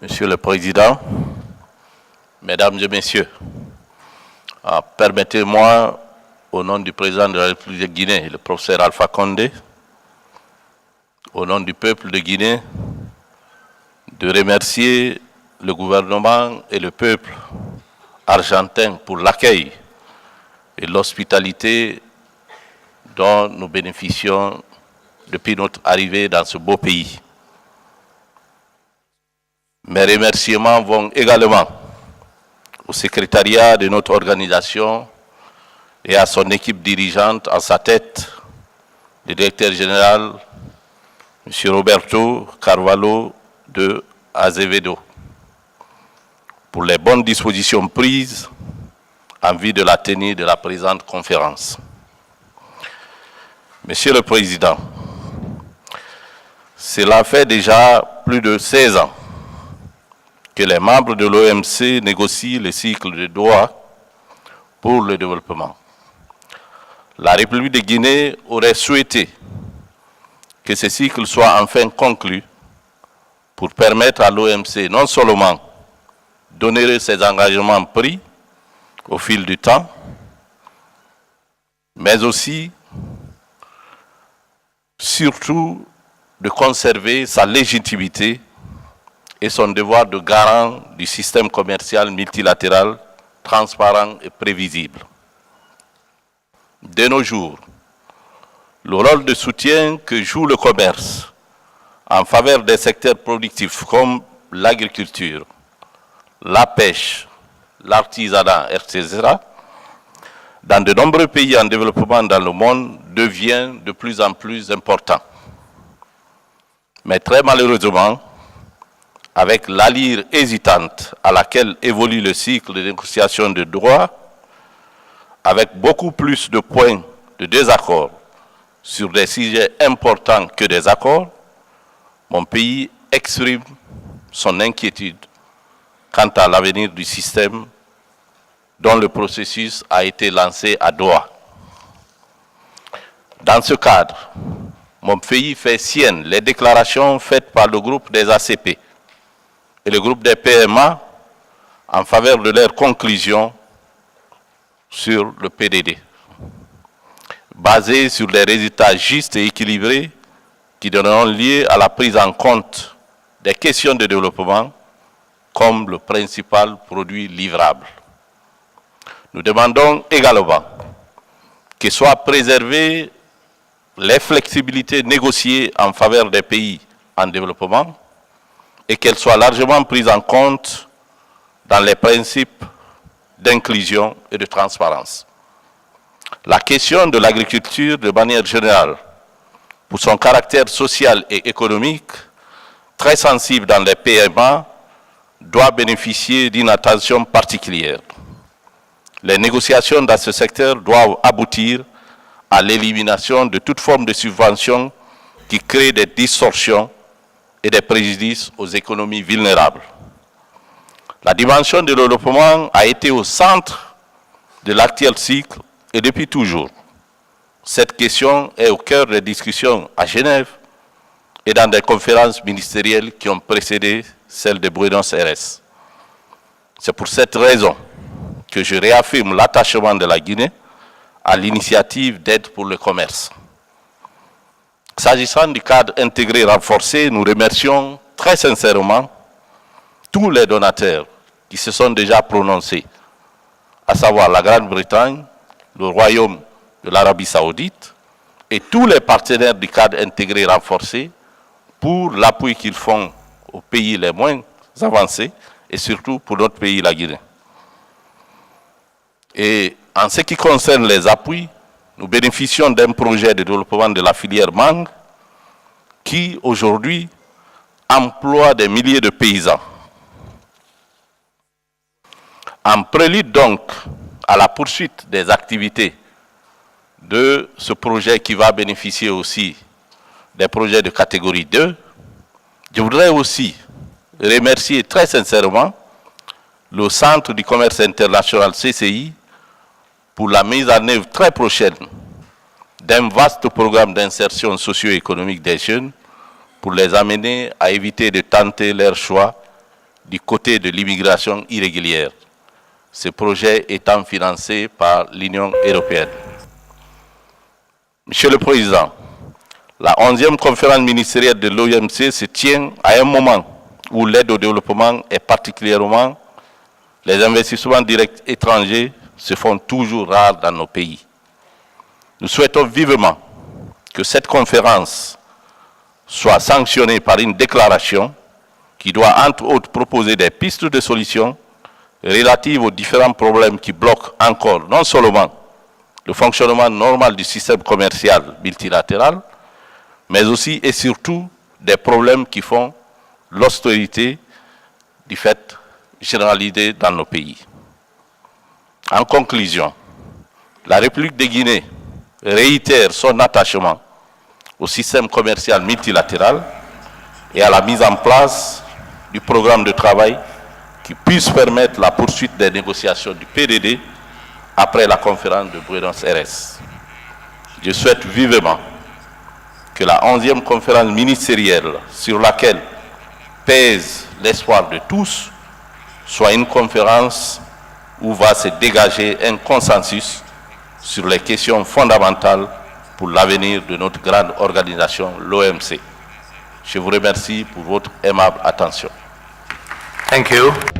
Monsieur le Président, Mesdames et Messieurs, permettez-moi, au nom du Président de la République de Guinée, le professeur Alpha Condé, au nom du peuple de Guinée, de remercier le gouvernement et le peuple argentin pour l'accueil et l'hospitalité dont nous bénéficions depuis notre arrivée dans ce beau pays. Mes remerciements vont également au secrétariat de notre organisation et à son équipe dirigeante, à sa tête, le directeur général, M. Roberto Carvalho de Azevedo, pour les bonnes dispositions prises en vue de la tenue de la présente conférence. Monsieur le Président, cela fait déjà plus de 16 ans que les membres de l'OMC négocient le cycle de Doha pour le développement. La République de Guinée aurait souhaité que ce cycle soit enfin conclu pour permettre à l'OMC non seulement d'honorer ses engagements pris au fil du temps, mais aussi, surtout, de conserver sa légitimité et son devoir de garant du système commercial multilatéral transparent et prévisible. De nos jours, le rôle de soutien que joue le commerce en faveur des secteurs productifs comme l'agriculture, la pêche, l'artisanat, etc., dans de nombreux pays en développement dans le monde, devient de plus en plus important. Mais très malheureusement, avec l'allure hésitante à laquelle évolue le cycle de négociation de droit, avec beaucoup plus de points de désaccord sur des sujets importants que des accords, mon pays exprime son inquiétude quant à l'avenir du système dont le processus a été lancé à Doha. Dans ce cadre, mon pays fait sienne les déclarations faites par le groupe des ACP et le groupe des PMA en faveur de leur conclusion sur le PDD, basée sur des résultats justes et équilibrés qui donneront lieu à la prise en compte des questions de développement comme le principal produit livrable. Nous demandons également que soient préservées les flexibilités négociées en faveur des pays en développement et qu'elles soient largement prises en compte dans les principes d'inclusion et de transparence. La question de l'agriculture, de manière générale, pour son caractère social et économique, très sensible dans les PMA, doit bénéficier d'une attention particulière. Les négociations dans ce secteur doivent aboutir à l'élimination de toute forme de subvention qui crée des distorsions et des préjudices aux économies vulnérables. La dimension de développement a été au centre de l'actuel cycle et depuis toujours. Cette question est au cœur des discussions à Genève et dans des conférences ministérielles qui ont précédé celle de Buenos Aires. C'est pour cette raison que je réaffirme l'attachement de la Guinée à l'initiative d'aide pour le commerce. S'agissant du cadre intégré renforcé, nous remercions très sincèrement tous les donateurs qui se sont déjà prononcés, à savoir la Grande-Bretagne, le Royaume de l'Arabie Saoudite et tous les partenaires du cadre intégré renforcé pour l'appui qu'ils font aux pays les moins avancés et surtout pour notre pays, la Guinée. Et en ce qui concerne les appuis, nous bénéficions d'un projet de développement de la filière mangue qui, aujourd'hui, emploie des milliers de paysans. En prélude donc à la poursuite des activités de ce projet qui va bénéficier aussi des projets de catégorie 2, je voudrais aussi remercier très sincèrement le Centre du commerce international CCI pour la mise en œuvre très prochaine d'un vaste programme d'insertion socio-économique des jeunes pour les amener à éviter de tenter leur choix du côté de l'immigration irrégulière, ce projet étant financé par l'Union européenne. Monsieur le Président, la 11e conférence ministérielle de l'OMC se tient à un moment où l'aide au développement et particulièrement les investissements directs étrangers se font toujours rares dans nos pays. Nous souhaitons vivement que cette conférence soit sanctionnée par une déclaration qui doit entre autres proposer des pistes de solutions relatives aux différents problèmes qui bloquent encore non seulement le fonctionnement normal du système commercial multilatéral, mais aussi et surtout des problèmes qui font l'austérité du fait généralisé dans nos pays. En conclusion, la République de Guinée réitère son attachement au système commercial multilatéral et à la mise en place du programme de travail qui puisse permettre la poursuite des négociations du PDD après la conférence de Buenos Aires. Je souhaite vivement que la 11e conférence ministérielle sur laquelle pèse l'espoir de tous soit une conférence où va se dégager un consensus sur les questions fondamentales pour l'avenir de notre grande organisation, l'OMC. Je vous remercie pour votre aimable attention. Thank you.